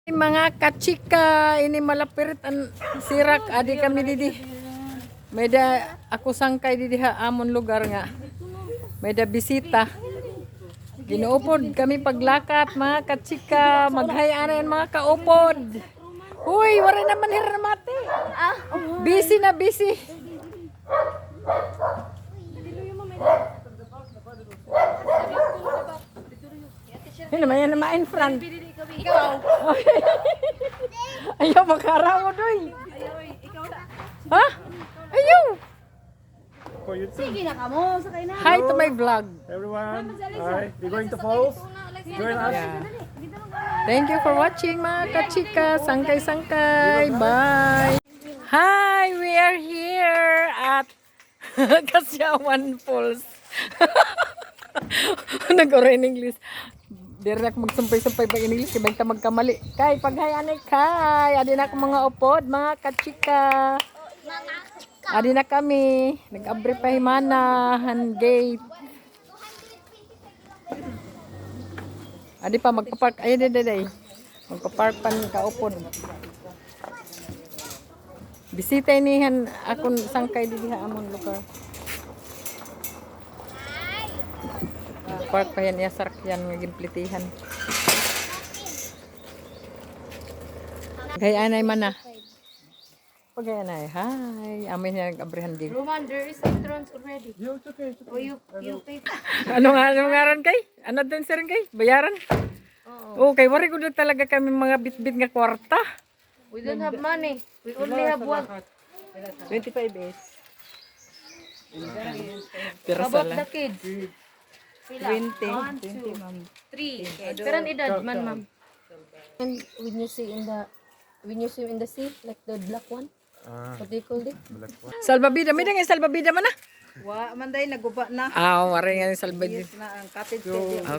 Mga kachika, ini malapirit ang sirak adi kami didi. Meda ako sangkay didi ha amon lugar nga. Meda bisita. Ginuupod kami paglakat mga kachika, maghayanan mga kaupod. Huy, wala naman hiramate. Busy na busy. Yan naman in front. Ayaw makaraw doy. Ha? Ayaw. Sige na kamo, sakay na. Hi to my vlog. Everyone, hi. We're going to falls. Join us. Yeah. Thank you for watching mga kachika. Sangkay-sangkay. Bye. Hi, we are here at Kasyawan Falls. Nag-ora in English. Direct magsumpay-sumpay pa in English. Ibang ka magkamali. Kay, paghayanay kay. Adi na akong mga upod, mga kachika. Adi na kami. Nag-abri pa himanahan gate. Adi pa magpapark. Ayun, day. Magpapark pan kaupod. Bisita inihan akong sangkay didi ha amon lugar. Park pa yan yasak yan nga ginplitihan. Gayanay man na. Pagayanay. Hi. Amin na nag-abrihan din. Roman, there is entrance already. Yeah, it's okay. It's okay. Oh, you pay. Ano nga ron kay? Ano din sir kay? Bayaran? Oo. Okay, wari ko na talaga kami mga bit-bit nga kwarta. We don't have money. We only have one. 25 is. Pero How about sala. the kids? 20. 1, 2, 3. Karan edad man, ma'am. And when you see in the sea, like the black one, what do you call it? Salbabida. May nga salbabida man na. Wa manday naguba na Wari nga yung salbabida. na ang cottage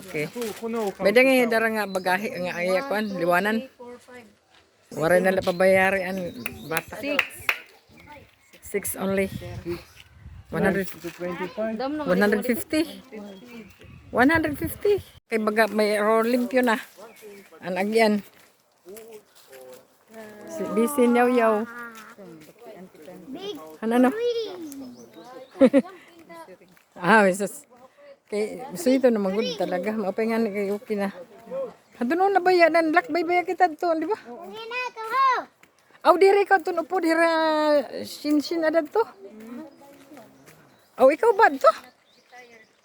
Okay. Kuno. May nga dara nga bagahe nga ayakuan, liwanan. 4, 5. Wari na la pabayari ang bata. 6 only. 100. 25. Dam na 150. 150. Kay baga may limpyo na. Ang agyan. Si bisin yaw. Ano? Jesus. Kay so ito naman good talaga. Maupay nga kay okay na. Hadto na bayadan, lakbay baya kita to, di ba? Aw diri ka tun upo dira shin adad to. Aw ikaw ba to?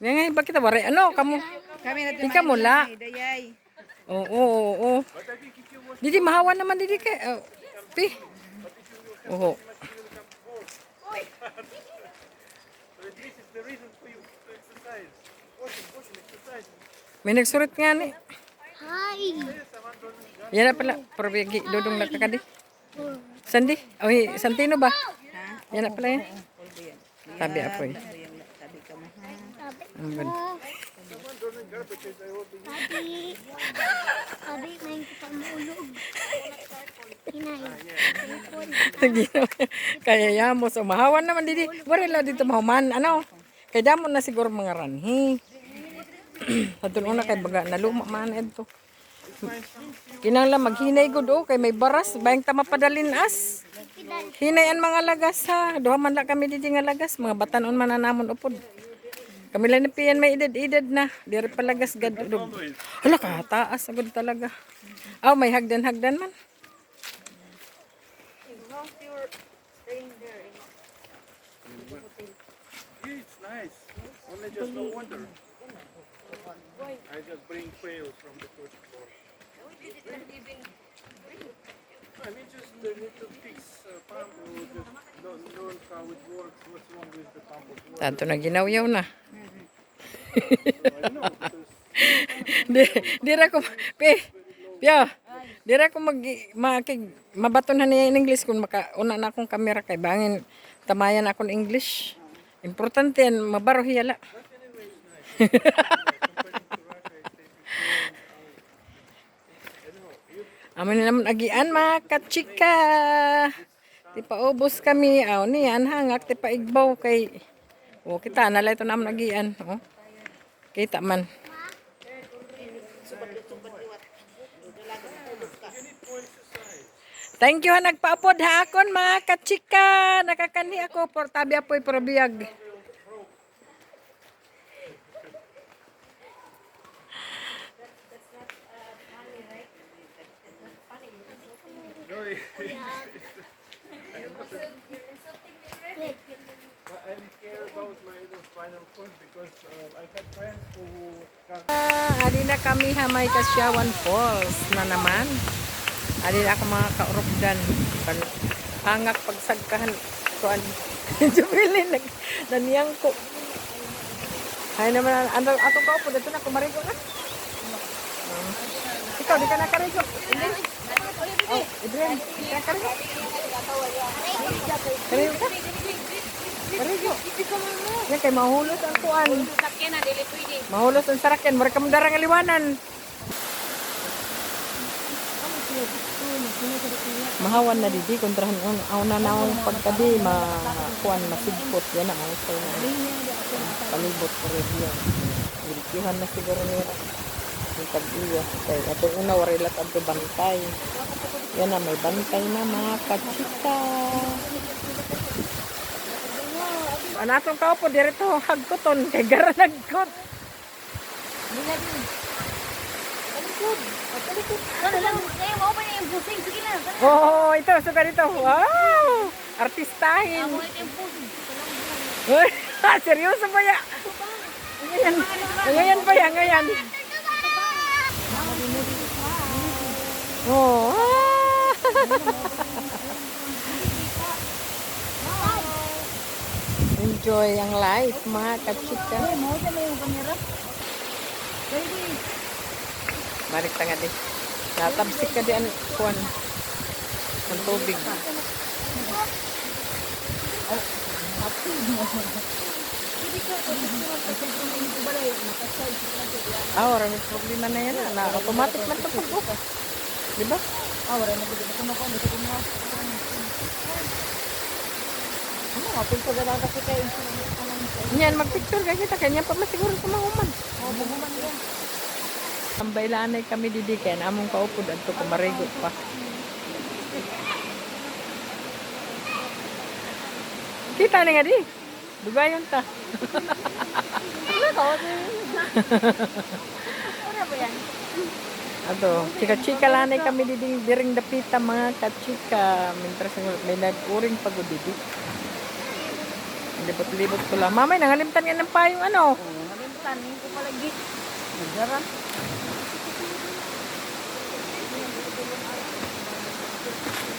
Ngay ba kita wari ano kamo? kami na Ikaw mula. dayay Oo. Didi mahawan naman didi kay pi. Oo. May nagsurit nga ni. Hi. Yan na pala. Probigi. Dudong nakakadi. Sandi? Oy, Santino ba? Yan na pala yan. Tabi ako eh. Ang ganda. Sabi, may kita maulog. Kaya yamo. So, mahawan naman didi. Warila dito mahuman. Ano? Kaya damon na siguro mga ranhi. Hadun una kay baga naluma man ito. Kinangla maghinay gud kay may baras bayang tama padalin as. Hinayan mga lagas ha. Duha man la kami didi nga lagas, mga batanon man namon upod. Kami lang ni piyan may edad na. Diri palagas gad dug. Hala ka taas agud talaga. May hagdan man. It's nice. Only just no wonder. I just bring trails from the first floor. I mean, just the little fix pump or just learn how it works. What's wrong with the pump of water? Tanto na ginawyaw na. I know because Dira ko Pia. Dira ko mabatonhan niya in English kung makauna na akong kamera kay bangin tamayan akong English. Importante yan, mabaro hiyala. Amin naman agian mga kachika. Di pa ubos kami. Niyan hangak ti pa igbaw kay kita nalay ito naman agian. Kita man. Thank you ha nagpaupod ha akon mga kachika. Nakakani ako por tabi apoy probiyag. I'm scared about my spinal cord because I had friends who got Adi na kami ha may Kasyawan Falls na naman. Adi na ako mga kaurokdan. Hangak pagsagkahan kuan. Jubilin naniyang ko. Ay naman ano ato ka po dito na kumarigo na. Ikaw di ka nakarigo. Hindi. Oh, Adrian, di ka nakarigo. Karigo ka? Karigo. Yan kay mahulot ang kuan. Mahulot ang sarakyan. Mara ka darang aliwanan. Mahawan na didi kontrahan ang na naong pagkadi kuan masigpot yan ang usay na palibot ko rin yan. Ilikihan na siguro niya yung tag-iya. Kaya ito una warilat ang bantay. Yan na may bantay na mga kachika. Anatong kao po dirito hagkoton kay gara nagkot. Oh, ito suka dito. Wow! Artistahin. Uy, seryoso ba ya? Ngayon pa yan, ngayon. Oh. Enjoy ang life, mga kachika. Balik tanga di. Natabsik ka di ang kuwan. Ang tubig. Wala may problema na yan. Automatic man ito po. Diba? Wala na yan, mag-picture ka kita. Kanya pa masiguro sa mahuman. Ang bailanay kami didi kaya namong kaupod at ito kumarigo pa. Kita na nga di. Dugayon ta. Ato, chika-chika lanay kami didi diring dapita mga kachika. Mintras may nag-uring pagod didi. Libot-libot ko lang. Mamay, nangalimtan nga ng payong ano. Nangalimtan, hindi ko palagi. Nagdara.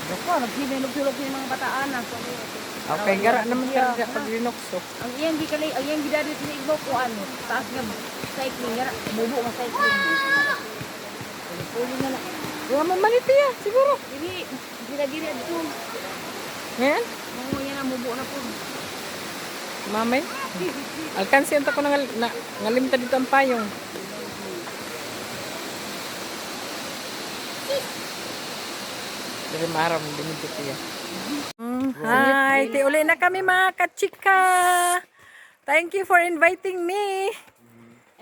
Ako, nagsinulog-sulog yung mga bataan. Okay, gara naman ka pag linokso. Ang iyang gidali, ang iyang gidali sa igbo ko ano, taas nga cycling, gara, bubo nga cycling. Puli na lang. Wala man maniti siguro. Dili, dili dito. Ngayon? Oo, yan ang bubo na po. Mamay, alkansi ang ko ngalimta dito ang payong. Dari maraw mo binibit niya. Hi, uli na kami mga kachika. Thank you for inviting me.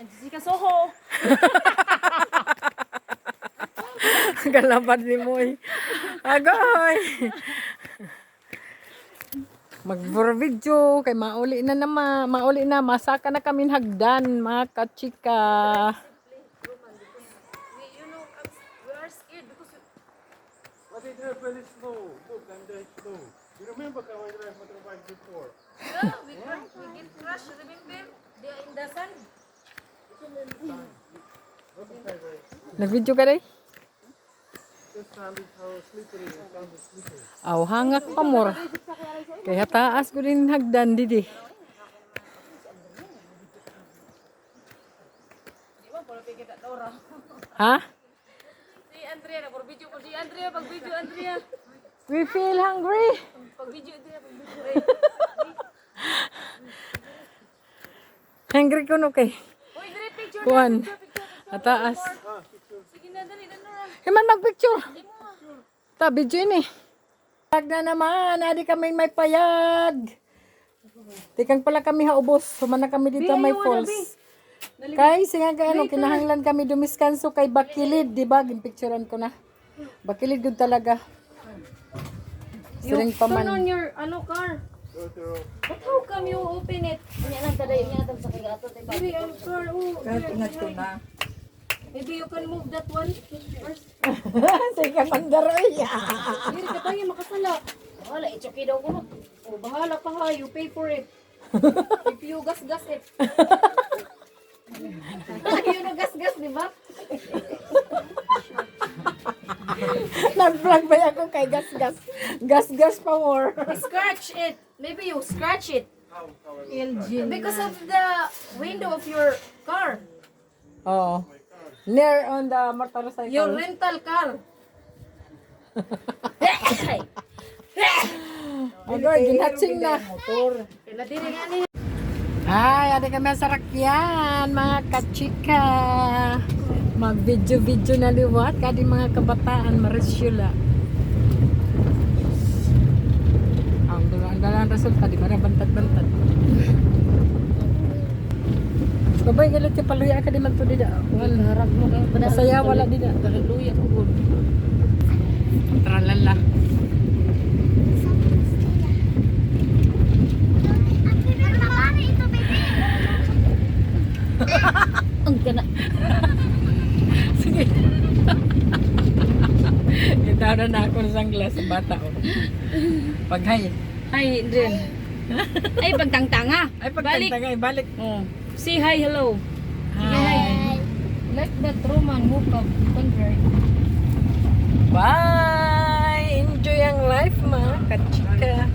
And Jessica Soho. Galabad ni Moy. Agoy. Mag-video kay mauli na naman, mauli na masaka na kami hagdan mga kachika. but they drive very slow. Look, I'm very slow. You remember how I drive motorbike before? We get crushed, remember? They are in the sun. Nag-video ka rin? This sand is how slippery. The sand is slippery. Aw, hangak pa more. Kaya taas ko din hagdan didi. Ha? Si Andrea, nag-video ko si Andrea, pag-video Andrea. We feel hungry. Pag-video Andrea, pag-video. Hungry ko no kay. Uy, Andrea, picture Kuan. Ataas. Sige na, dali, dali. Himan mag-picture. Ta, video ini. Pag na naman, adi kami may payag. Tikang pala kami haubos. Sumana kami dito may falls. Kay, singa ka ano, kinahanglan kami dumiskanso kay Bakilid, di ba? Gimpicturean ko na. Bakilid good talaga. Siling pa Turn on man. your car. Go through. But how come you open it? Kanya lang taday niya tag sa kagato tay ba. Maybe ang car, oh. Kahit ingat ko na. Maybe you can move that one first. Sige ka mandaroy. Dili ka tayo makasala. Wala ichoki daw ko. Oh, bahala ka ha. You pay for it. If you gas it. You know gas, di ba? Nag-vlog ba ako kay gas-gas? Gas-gas pa more. Scratch it. Maybe you scratch it. LG. Because of the window of your car. Oh. Near on the motorcycle. Your rental car. Agoy, ginatsing na. Kaya dili nga ni. Ay, ada kami sa rakyan, mga kachika. Mag-video-video na liwat, kadi mga kabataan, Marisyula. Ang dalang resulta, di ba na bantad-bantad. Babay, galit ka paluya ka di man to dida. Harap mo kay Masaya, wala dida. luya ko gud. Tralala. Ang kana. Sige. Itaw na ako ng sunglass sa bata. Oh. Pag-hi. Ay, din. Ay, pagtangtanga. Ay, pagkantangay, balik. Oh. Say hi, hello. Hi. Like that Roman move up. Convert. Bye! Enjoy ang life, mga kachika.